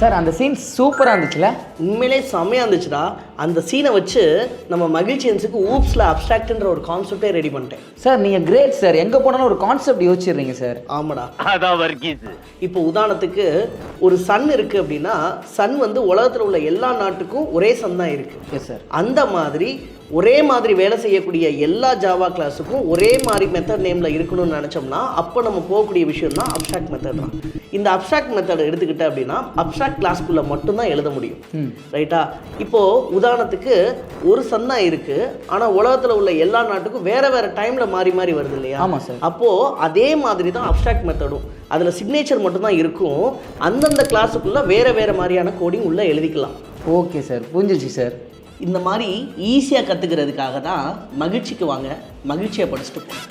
Sir அந்த scene சூப்பராக இருந்துச்சுல? உண்மையிலே செம்மையாக இருந்துச்சுடா. அந்த சீனை வச்சு நம்ம மகிழ்ச்சியன்ஸுக்கு ஊப்ஸில் அப்ட்ராக்ட்ன்ற ஒரு கான்செப்டே ரெடி பண்ணிட்டேன். சார் நீங்கள் கிரேட் சார், எங்கே போனாலும் ஒரு கான்செப்ட் யோசிச்சிடுறீங்க சார். ஆமாடா. அதான் வர்க்கீஸ். இப்போ உதாரணத்துக்கு ஒரு சன் இருக்குது அப்படின்னா சன் வந்து உலகத்தில் உள்ள எல்லா நாட்டுக்கும் ஒரே சன் தான் இருக்குது. Yes sir. அந்த மாதிரி ஒரே மாதிரி வேலை செய்யக்கூடிய எல்லா ஜாவா கிளாஸுக்கும் ஒரே மாதிரி மெத்தட் நேமில் இருக்கணும்னு நினச்சோம்னா அப்போ நம்ம போகக்கூடிய விஷயம் தான் அப்ட்ராக்ட் மெத்தட் தான். இந்த அப்ட்ராக்ட் மெத்தட் எடுத்துக்கிட்ட அப்படின்னா அப்ட்ராக்ட் கிளாஸ்க்குள்ளே மட்டும்தான் எழுத முடியும். ரைட்டா? இப்போது உதாரணத்துக்கு ஒரு சன்னா இருக்குது, ஆனால் உலகத்தில் உள்ள எல்லா நாட்டுக்கும் வேறு வேறு டைமில் மாறி மாறி வருது இல்லையா? ஆமாம் சார். அப்போது அதே மாதிரி தான் அப்ட்ராக்ட் மெத்தடும். அதில் சிக்னேச்சர் மட்டும்தான் இருக்கும். அந்தந்த கிளாஸுக்குள்ளே வேறு வேறு மாதிரியான கோடிங் உள்ளே எழுதிக்கலாம். ஓகே சார், புரிஞ்சிச்சு சார். இந்த மாதிரி ஈஸியாக கற்றுக்கிறதுக்காக தான் மகிழ்ச்சிக்கு வாங்க, மகிழ்ச்சியை படிச்சுட்டு போங்க.